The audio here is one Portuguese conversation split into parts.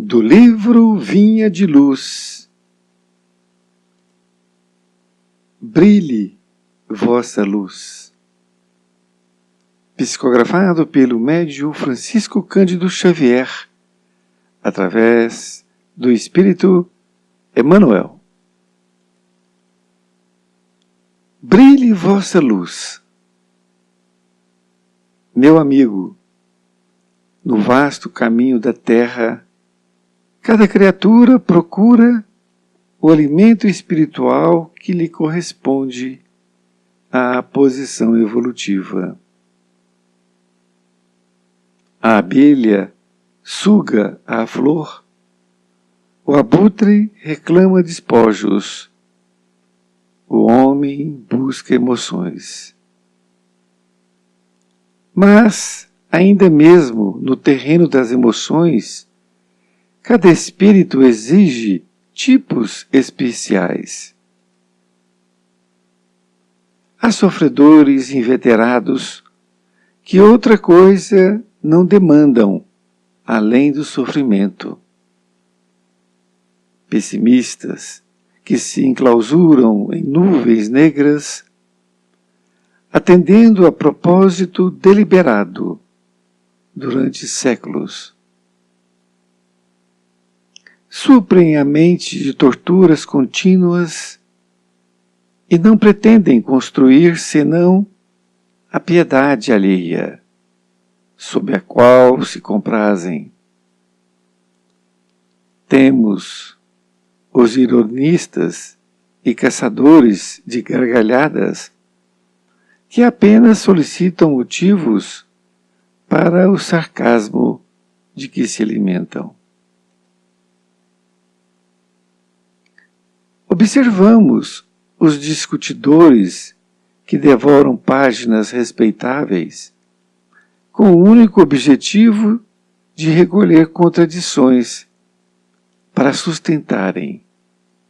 Do livro Vinha de Luz. Brilhe vossa luz. Psicografado pelo médium Francisco Cândido Xavier, através do Espírito Emmanuel. Brilhe vossa luz. Meu amigo, no vasto caminho da terra, cada criatura procura o alimento espiritual que lhe corresponde à posição evolutiva. A abelha suga a flor, o abutre reclama despojos, o homem busca emoções. Mas, ainda mesmo no terreno das emoções, cada espírito exige tipos especiais. Há sofredores inveterados que outra coisa não demandam além do sofrimento. Pessimistas que se enclausuram em nuvens negras, atendendo a propósito deliberado durante séculos. Suprem a mente de torturas contínuas e não pretendem construir senão a piedade alheia, sob a qual se comprazem. Temos os ironistas e caçadores de gargalhadas que apenas solicitam motivos para o sarcasmo de que se alimentam. Observamos os discutidores que devoram páginas respeitáveis com o único objetivo de recolher contradições para sustentarem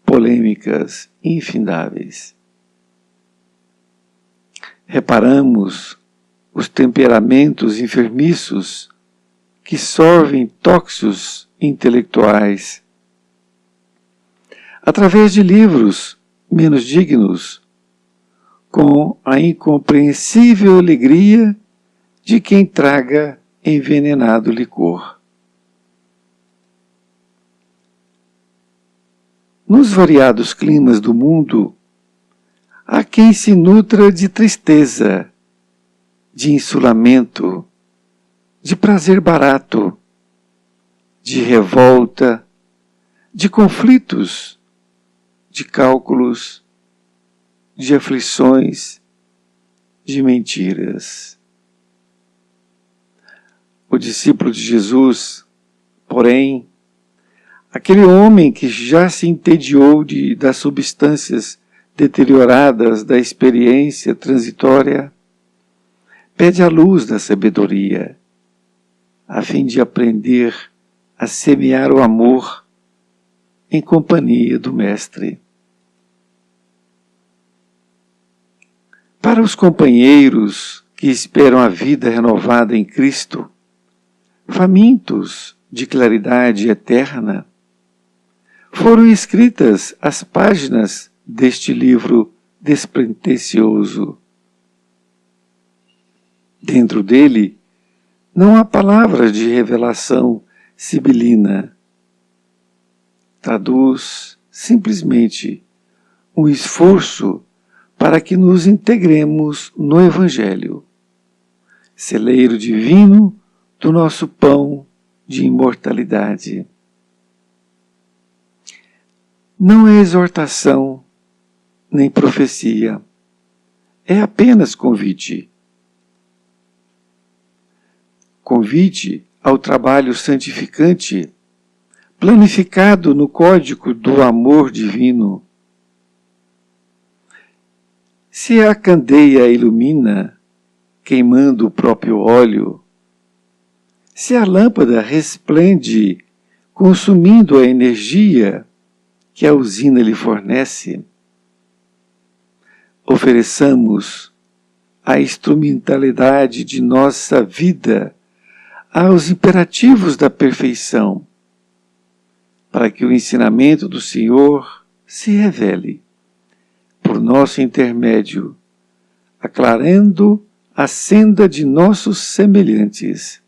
polêmicas infindáveis. Reparamos os temperamentos enfermiços que sorvem tóxicos intelectuais através de livros menos dignos, com a incompreensível alegria de quem traga envenenado licor. Nos variados climas do mundo, há quem se nutra de tristeza, de insulamento, de prazer barato, de revolta, de conflitos, de cálculos, de aflições, de mentiras. O discípulo de Jesus, porém, aquele homem que já se entediou das substâncias deterioradas da experiência transitória, pede a luz da sabedoria, a fim de aprender a semear o amor em companhia do Mestre. Para os companheiros que esperam a vida renovada em Cristo, famintos de claridade eterna, foram escritas as páginas deste livro despretensioso. Dentro dele não há palavras de revelação sibilina. Traduz simplesmente um esforço para que nos integremos no Evangelho, celeiro divino do nosso pão de imortalidade. Não é exortação, nem profecia, é apenas convite. Convite ao trabalho santificante, planificado no código do amor divino. Se a candeia ilumina, queimando o próprio óleo, se a lâmpada resplende, consumindo a energia que a usina lhe fornece, ofereçamos a instrumentalidade de nossa vida aos imperativos da perfeição, para que o ensinamento do Senhor se revele por nosso intermédio, aclarando a senda de nossos semelhantes.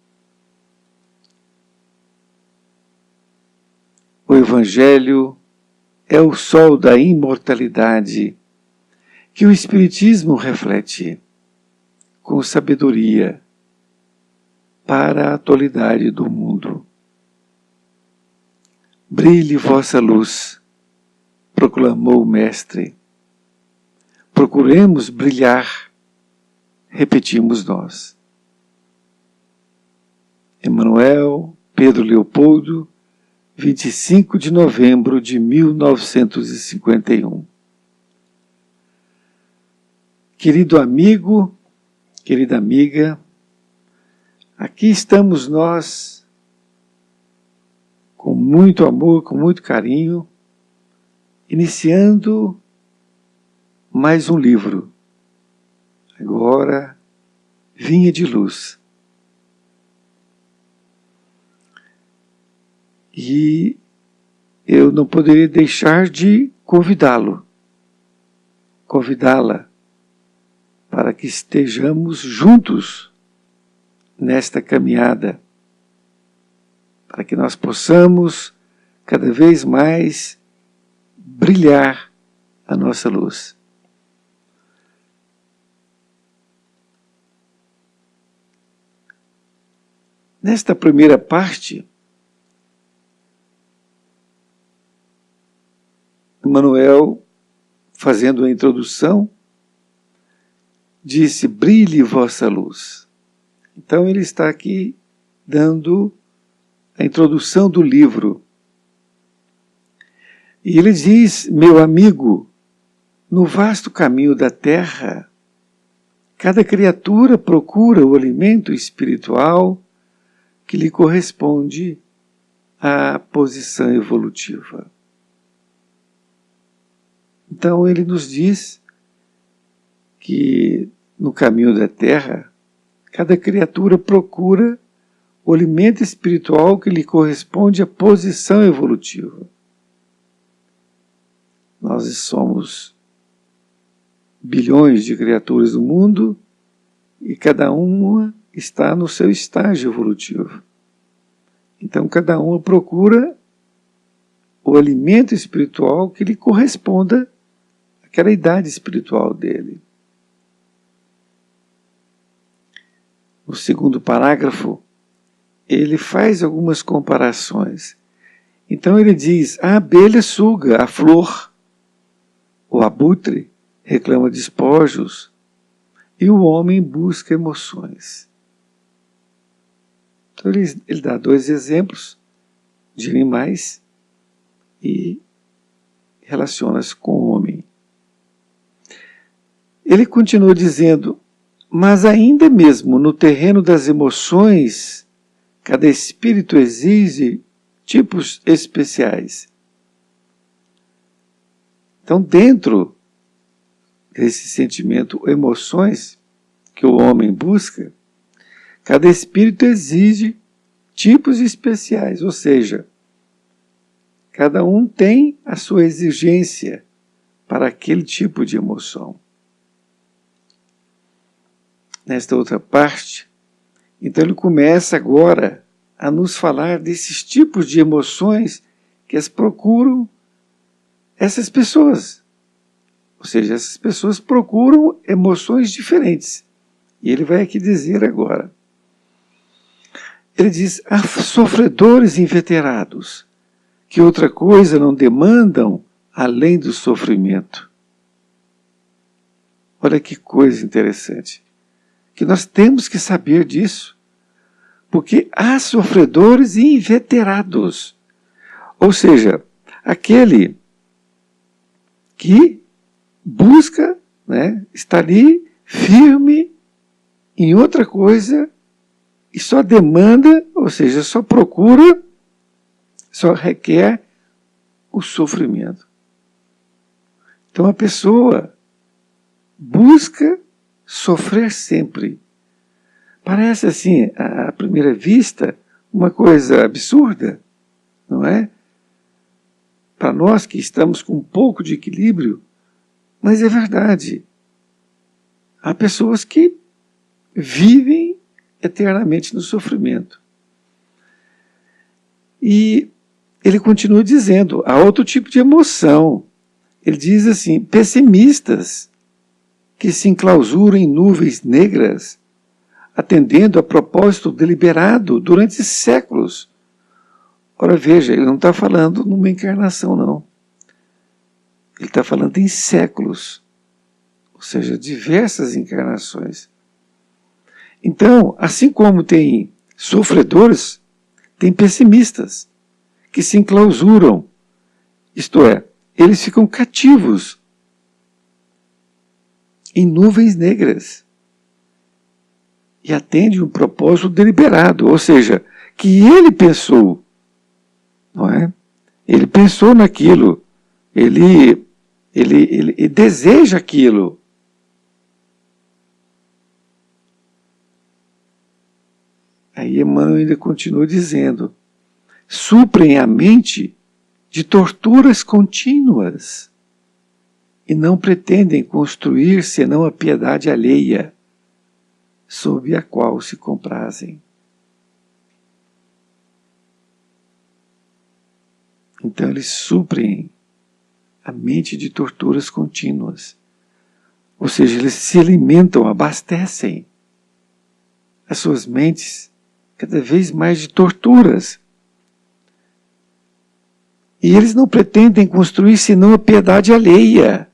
O Evangelho é o sol da imortalidade que o Espiritismo reflete com sabedoria para a atualidade do mundo. Brilhe vossa luz, proclamou o Mestre. Procuremos brilhar, repetimos nós. Emmanuel, Pedro Leopoldo, 25 de novembro de 1951. Querido amigo, querida amiga, aqui estamos nós, com muito amor, com muito carinho, iniciando mais um livro. Agora, Vinha de Luz. E eu não poderia deixar de convidá-la para que estejamos juntos nesta caminhada, para que nós possamos cada vez mais brilhar a nossa luz. Nesta primeira parte, Emmanuel, fazendo a introdução, disse: brilhe vossa luz. Então ele está aqui dando a introdução do livro. E ele diz: meu amigo, no vasto caminho da terra, cada criatura procura o alimento espiritual que lhe corresponde à posição evolutiva. Então ele nos diz que no caminho da terra, cada criatura procura o alimento espiritual que lhe corresponde à posição evolutiva. Nós somos bilhões de criaturas no mundo e cada uma está no seu estágio evolutivo. Então cada uma procura o alimento espiritual que lhe corresponda àquela idade espiritual dele. No segundo parágrafo, ele faz algumas comparações. Então ele diz: a abelha suga a flor, o abutre reclama despojos e o homem busca emoções. Então ele dá dois exemplos de animais e relaciona-se com o homem. Ele continua dizendo: mas ainda mesmo no terreno das emoções, cada espírito exige tipos especiais. Então, dentro desse sentimento, emoções que o homem busca, cada espírito exige tipos especiais, ou seja, cada um tem a sua exigência para aquele tipo de emoção. Nesta outra parte, então ele começa agora a nos falar desses tipos de emoções que as procuram essas pessoas. Ou seja, essas pessoas procuram emoções diferentes. E ele vai aqui dizer agora. Ele diz: há sofredores inveterados, que outra coisa não demandam além do sofrimento. Olha que coisa interessante. Que nós temos que saber disso. Porque há sofredores inveterados. Ou seja, aquele que busca, está ali firme em outra coisa e só demanda, ou seja, só procura, só requer o sofrimento. Então a pessoa busca sofrer sempre. Parece assim, à primeira vista, uma coisa absurda, não é? nós que estamos com um pouco de equilíbrio, mas é verdade. Há pessoas que vivem eternamente no sofrimento. E ele continua dizendo, há outro tipo de emoção. Ele diz assim, pessimistas que se enclausuram em nuvens negras, atendendo a propósito deliberado durante séculos. Ora, veja, ele não está falando numa encarnação, não. Ele está falando em séculos, ou seja, diversas encarnações. Então, assim como tem sofredores, tem pessimistas que se enclausuram, isto é, eles ficam cativos em nuvens negras e atendem um propósito deliberado, ou seja, que ele pensou, não é? Ele pensou naquilo, ele deseja aquilo. Aí Emmanuel ainda continua dizendo, suprem a mente de torturas contínuas e não pretendem construir senão a piedade alheia, sob a qual se comprazem. Então eles suprem a mente de torturas contínuas. Ou seja, eles se alimentam, abastecem as suas mentes cada vez mais de torturas. E eles não pretendem construir senão a piedade alheia,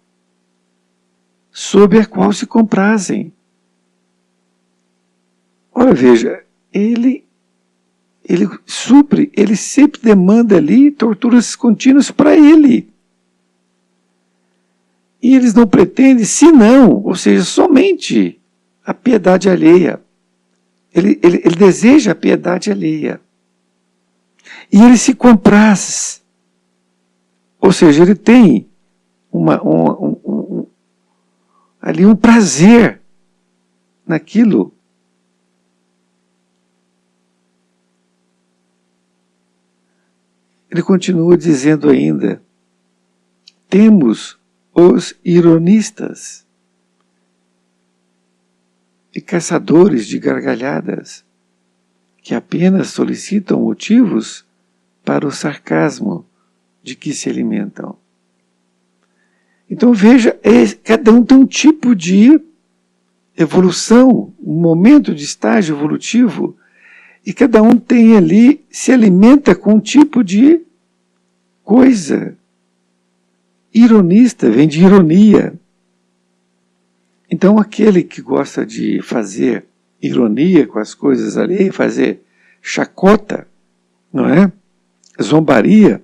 sob a qual se comprazem. Ora, veja, ele supre, ele sempre demanda ali torturas contínuas para ele. E eles não pretendem senão, ou seja, somente a piedade alheia. Ele deseja a piedade alheia. E ele se compraz. Ou seja, ele tem ali um prazer naquilo. Ele continua dizendo ainda, temos os ironistas e caçadores de gargalhadas que apenas solicitam motivos para o sarcasmo de que se alimentam. Então veja, cada um tem um tipo de evolução, um momento de estágio evolutivo, e cada um tem ali, se alimenta com um tipo de coisa. Ironista vem de ironia. Então aquele que gosta de fazer ironia com as coisas ali, fazer chacota, não é? Zombaria,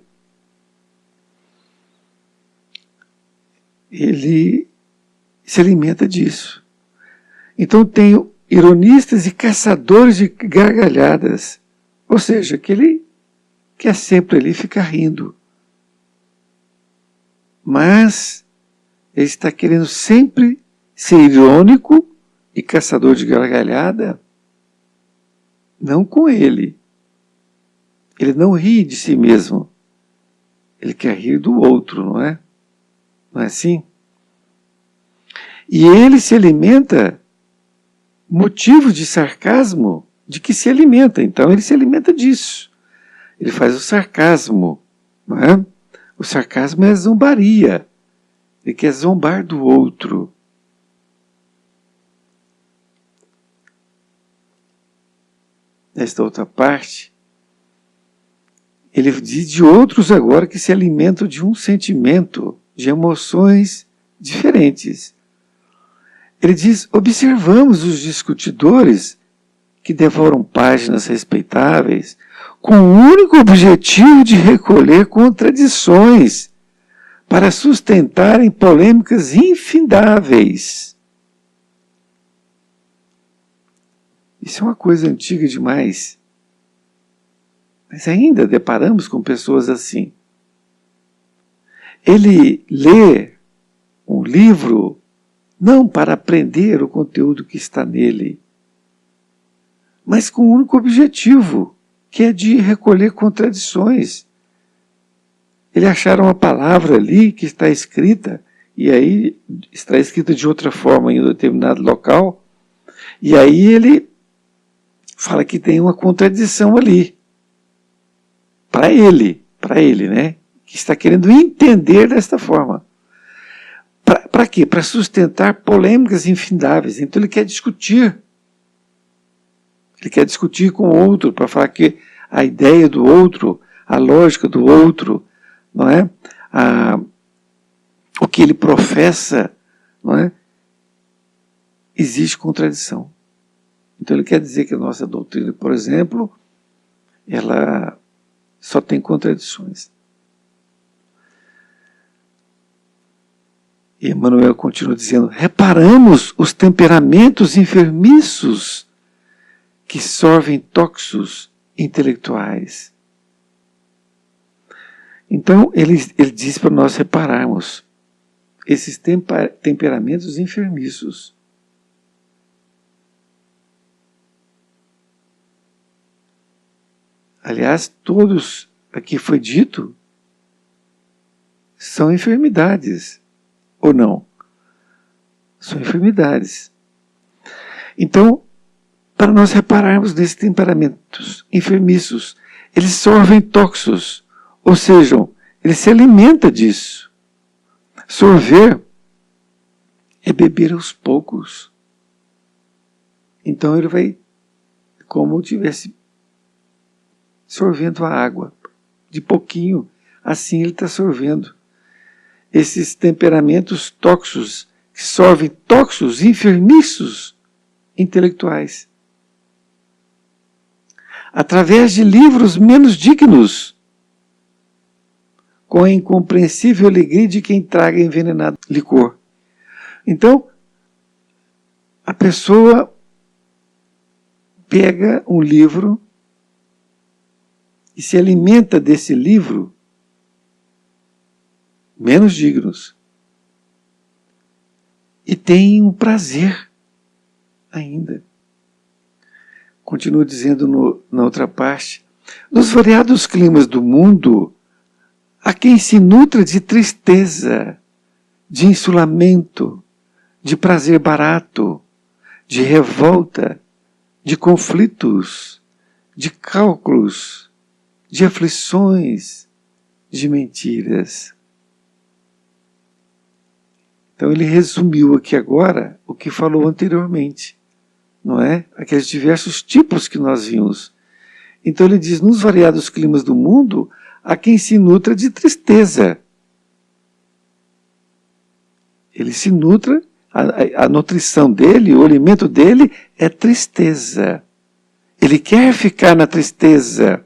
ele se alimenta disso. Então tem ironistas e caçadores de gargalhadas, ou seja, aquele que é sempre ali fica rindo. Mas ele está querendo sempre ser irônico e caçador de gargalhada, não com ele. Ele não ri de si mesmo. Ele quer rir do outro, não é? Não é assim? E ele se alimenta, motivos de sarcasmo, de que se alimenta. Então ele se alimenta disso. Ele faz o sarcasmo, não é? O sarcasmo é a zombaria. Ele quer zombar do outro. Nesta outra parte, ele diz de outros agora que se alimentam de um sentimento, de emoções diferentes. Ele diz, observamos os discutidores que devoram páginas respeitáveis com o único objetivo de recolher contradições para sustentarem polêmicas infindáveis. Isso é uma coisa antiga demais. Mas ainda deparamos com pessoas assim. Ele lê um livro não para aprender o conteúdo que está nele, mas com o único objetivo, que é de recolher contradições. Ele acharam uma palavra ali que está escrita, e aí está escrita de outra forma em um determinado local, e aí ele fala que tem uma contradição ali. Para ele, né? Que está querendo entender desta forma. Para quê? Para sustentar polêmicas infindáveis. Então ele quer discutir. Ele quer discutir com o outro, para falar que a ideia do outro, a lógica do outro, não é? O que ele professa, não é? Existe contradição. Então ele quer dizer que a nossa doutrina, por exemplo, ela só tem contradições. E Emmanuel continua dizendo: reparamos os temperamentos enfermiços que sorvem toxos intelectuais. Então ele diz para nós repararmos esses temperamentos enfermiços. Aliás, todos aqui foi dito são enfermidades, ou não? São enfermidades. Então, para nós repararmos nesses temperamentos enfermiços, eles sorvem toxos, ou seja, ele se alimenta disso. Sorver é beber aos poucos. Então ele vai, como tivesse sorvendo a água, de pouquinho, assim ele está sorvendo. Esses temperamentos tóxicos, que sorvem toxos enfermiços intelectuais. Através de livros menos dignos, com a incompreensível alegria de quem traga envenenado licor. Então, a pessoa pega um livro e se alimenta desse livro menos dignos. E tem um prazer ainda. Continua dizendo na outra parte: nos variados climas do mundo, há quem se nutra de tristeza, de insulamento, de prazer barato, de revolta, de conflitos, de cálculos, de aflições, de mentiras. Então ele resumiu aqui agora o que falou anteriormente, não é? Aqueles diversos tipos que nós vimos. Então ele diz: nos variados climas do mundo, há quem se nutra de tristeza. Ele se nutra, a nutrição dele, o alimento dele é tristeza. Ele quer ficar na tristeza.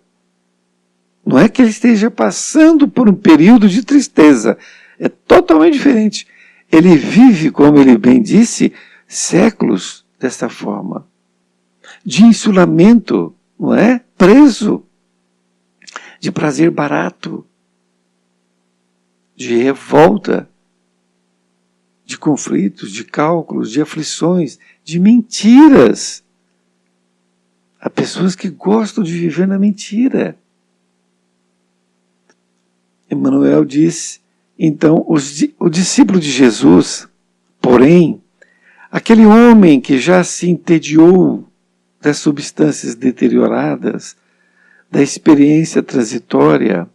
Não é que ele esteja passando por um período de tristeza. É totalmente diferente. Ele vive, como ele bem disse, séculos desta forma. De insulamento, não é? Preso. De prazer barato. De revolta. De conflitos, de cálculos, de aflições, de mentiras. Há pessoas que gostam de viver na mentira. Emmanuel diz, então, o discípulo de Jesus, porém, aquele homem que já se entediou das substâncias deterioradas, da experiência transitória,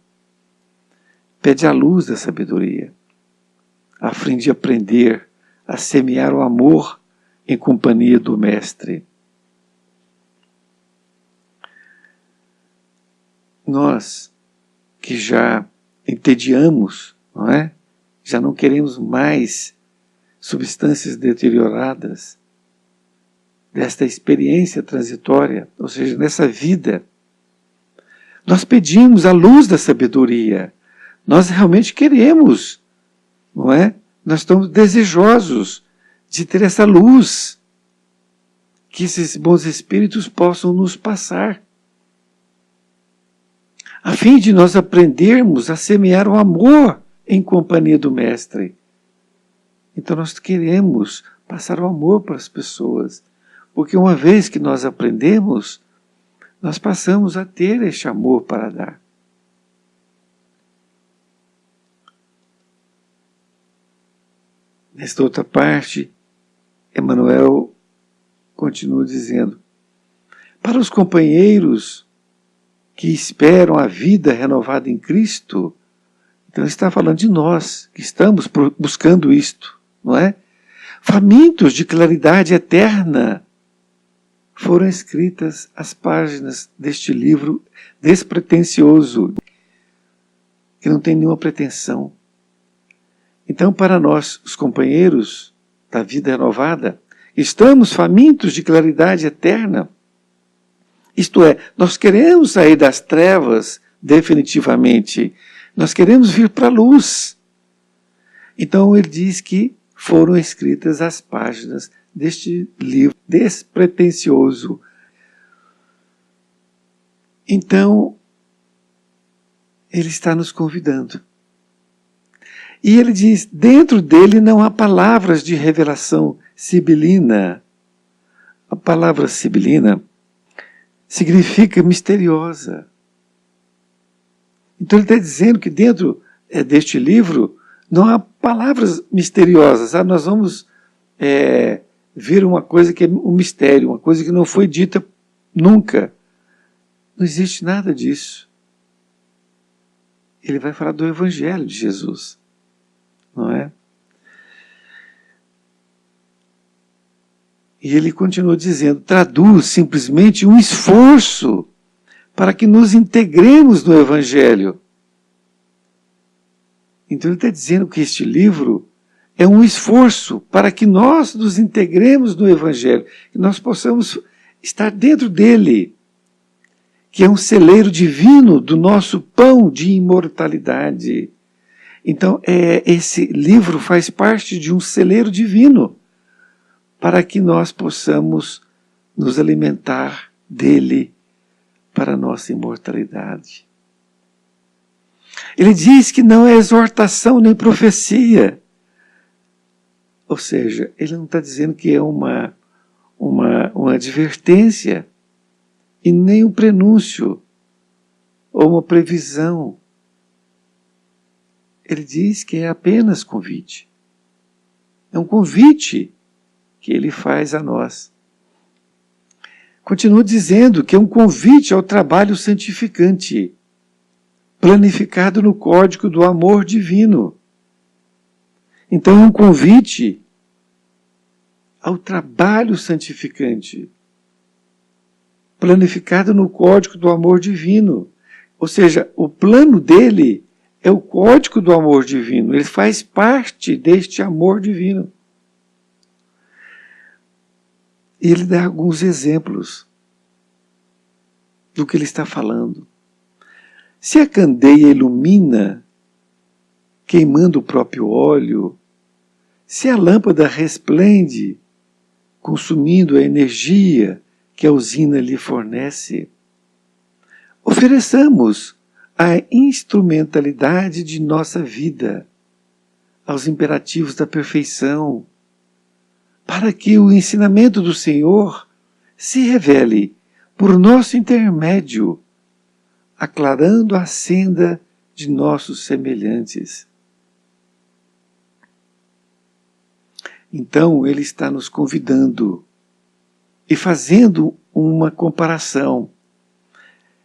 pede a luz da sabedoria, a fim de aprender a semear o amor em companhia do Mestre. Nós, que já entediamos, não é? Já não queremos mais substâncias deterioradas desta experiência transitória, ou seja, nessa vida, nós pedimos a luz da sabedoria. Nós realmente queremos, não é? Nós estamos desejosos de ter essa luz que esses bons espíritos possam nos passar, a fim de nós aprendermos a semear o amor em companhia do Mestre. Então nós queremos passar o amor para as pessoas, porque uma vez que nós aprendemos, nós passamos a ter este amor para dar. Nesta outra parte, Emmanuel continua dizendo: para os companheiros que esperam a vida renovada em Cristo, então ele está falando de nós, que estamos buscando isto, não é? Famintos de claridade eterna, foram escritas as páginas deste livro despretensioso, que não tem nenhuma pretensão. Então, para nós, os companheiros da vida renovada, estamos famintos de claridade eterna. Isto é, nós queremos sair das trevas definitivamente. Nós queremos vir para a luz. Então ele diz que foram escritas as páginas deste livro despretensioso. Então, ele está nos convidando. E ele diz, dentro dele não há palavras de revelação sibilina. A palavra sibilina significa misteriosa. Então ele está dizendo que dentro deste livro não há palavras misteriosas. Nós vamos ver uma coisa que é um mistério, uma coisa que não foi dita nunca. Não existe nada disso. Ele vai falar do Evangelho de Jesus, não é? E ele continua dizendo, traduz simplesmente um esforço para que nos integremos no Evangelho. Então ele está dizendo que este livro é um esforço para que nós nos integremos no Evangelho, que nós possamos estar dentro dele, que é um celeiro divino do nosso pão de imortalidade. Então esse livro faz parte de um celeiro divino, para que nós possamos nos alimentar dele para a nossa imortalidade. Ele diz que não é exortação nem profecia. Ou seja, ele não está dizendo que é uma advertência e nem um prenúncio ou uma previsão. Ele diz que é apenas convite. É um convite que ele faz a nós. Continua dizendo que é um convite ao trabalho santificante, planificado no código do amor divino. Então é um convite ao trabalho santificante, planificado no código do amor divino. Ou seja, o plano dele é o código do amor divino, ele faz parte deste amor divino. E ele dá alguns exemplos do que ele está falando. Se a candeia ilumina, queimando o próprio óleo, se a lâmpada resplende, consumindo a energia que a usina lhe fornece, ofereçamos a instrumentalidade de nossa vida aos imperativos da perfeição, para que o ensinamento do Senhor se revele por nosso intermédio, aclarando a senda de nossos semelhantes. Então, ele está nos convidando e fazendo uma comparação.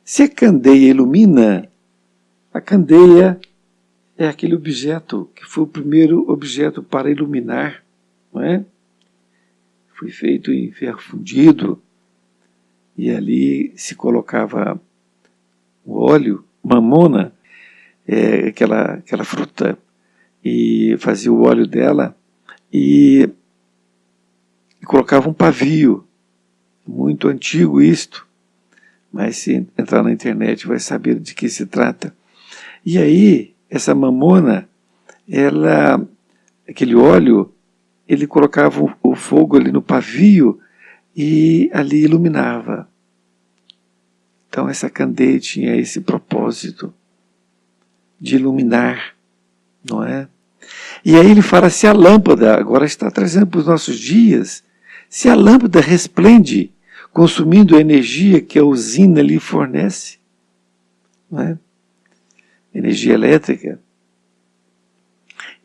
Se a candeia ilumina, a candeia é aquele objeto que foi o primeiro objeto para iluminar, não é? Foi feito em ferro fundido e ali se colocava o óleo, mamona, aquela fruta, e fazia o óleo dela e colocava um pavio. Muito antigo isto, mas se entrar na internet vai saber de que se trata. E aí, essa mamona, aquele óleo, ele colocava o fogo ali no pavio e ali iluminava. Então essa candeia tinha esse propósito de iluminar, não é? E aí ele fala, se a lâmpada, agora está trazendo para os nossos dias, se a lâmpada resplende, consumindo a energia que a usina lhe fornece, não é? Energia elétrica.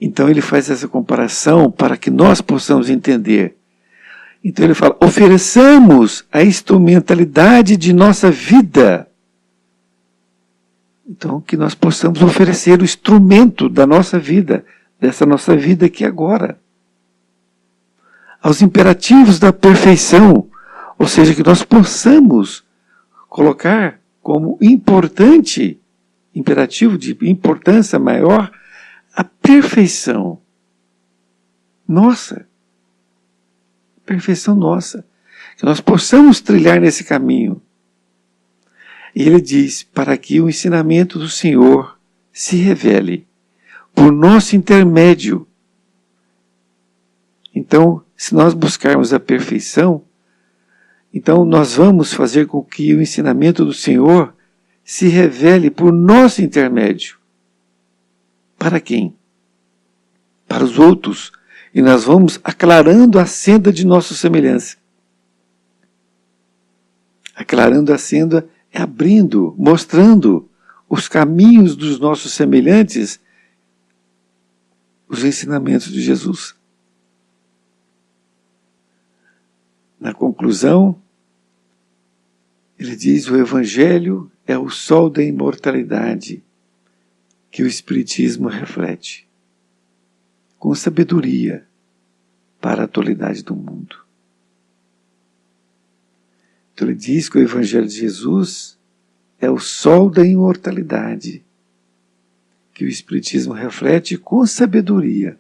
Então ele faz essa comparação para que nós possamos entender. Então ele fala, ofereçamos a instrumentalidade de nossa vida. Então que nós possamos oferecer o instrumento da nossa vida, dessa nossa vida aqui agora. Aos imperativos da perfeição, ou seja, que nós possamos colocar como importante, imperativo de importância maior, a perfeição nossa. Perfeição nossa. Que nós possamos trilhar nesse caminho. E ele diz, para que o ensinamento do Senhor se revele por nosso intermédio. Então, se nós buscarmos a perfeição, então nós vamos fazer com que o ensinamento do Senhor se revele por nosso intermédio. Para quem? Para os outros. E nós vamos aclarando a senda de nossa semelhança. Aclarando a senda é abrindo, mostrando os caminhos dos nossos semelhantes, os ensinamentos de Jesus. Na conclusão, ele diz, o Evangelho é o sol da imortalidade que o Espiritismo reflete, com sabedoria para a atualidade do mundo. Então ele diz que o Evangelho de Jesus é o sol da imortalidade que o Espiritismo reflete com sabedoria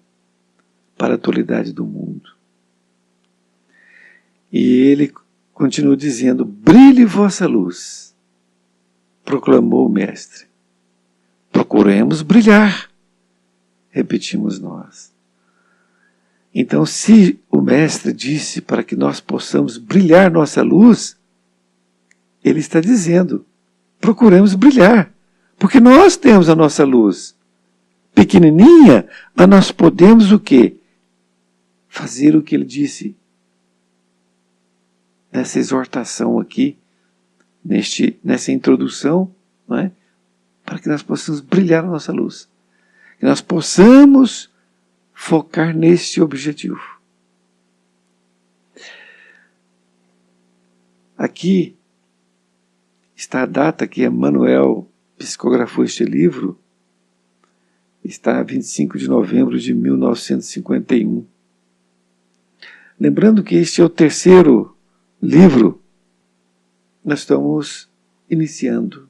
para a atualidade do mundo. E ele continua dizendo, brilhe vossa luz, proclamou o Mestre. Procuremos brilhar, repetimos nós. Então, se o Mestre disse para que nós possamos brilhar nossa luz, ele está dizendo, procuremos brilhar, porque nós temos a nossa luz. Pequenininha, mas nós podemos o quê? Fazer o que ele disse nessa exortação aqui, nessa introdução, não é? Para que nós possamos brilhar a nossa luz. Que nós possamos focar nesse objetivo. Aqui está a data que Emmanuel psicografou este livro, está 25 de novembro de 1951. Lembrando que este é o terceiro livro, nós estamos iniciando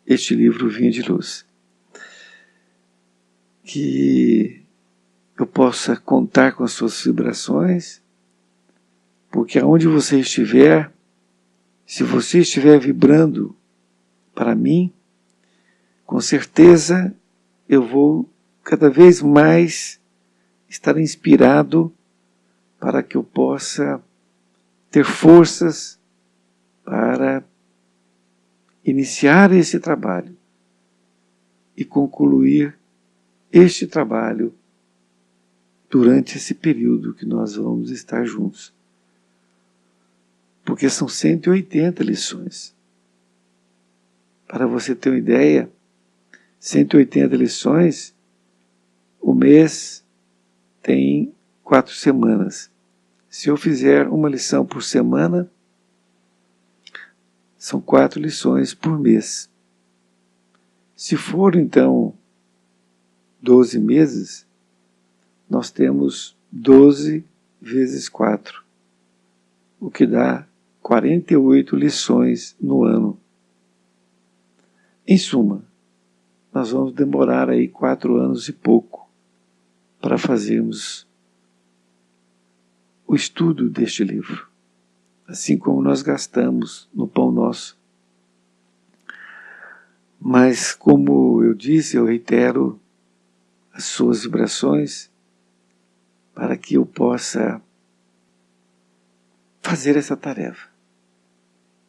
este livro Vinha de Luz. Que eu possa contar com as suas vibrações, porque aonde você estiver, se você estiver vibrando para mim, com certeza eu vou cada vez mais estar inspirado para que eu possa ter forças para iniciar esse trabalho e concluir este trabalho durante esse período que nós vamos estar juntos. Porque são 180 lições. Para você ter uma ideia, 180 lições, o mês tem 4 semanas. Se eu fizer uma lição por semana, são 4 lições por mês. Se for, então, 12 meses, nós temos 12 vezes 4, o que dá 48 lições no ano. Em suma, nós vamos demorar aí 4 anos e pouco para fazermos o estudo deste livro, assim como nós gastamos no Pão Nosso. Mas, como eu disse, eu reitero as suas vibrações para que eu possa fazer essa tarefa.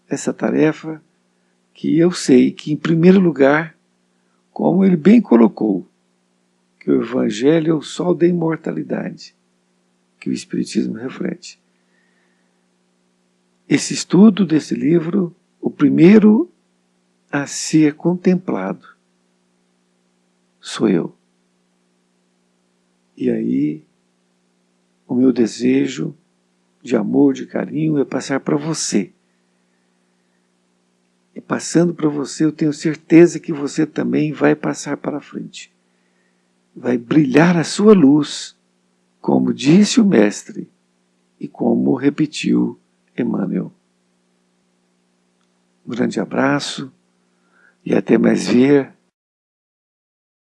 Essa tarefa que eu sei que, em primeiro lugar, como ele bem colocou, que o Evangelho é o sol da imortalidade, que o Espiritismo reflete. Esse estudo desse livro, o primeiro a ser contemplado, sou eu. E aí, o meu desejo de amor, de carinho é passar para você. E passando para você, eu tenho certeza que você também vai passar para frente. Vai brilhar a sua luz, como disse o Mestre e como repetiu Emmanuel. Um grande abraço e até mais ver.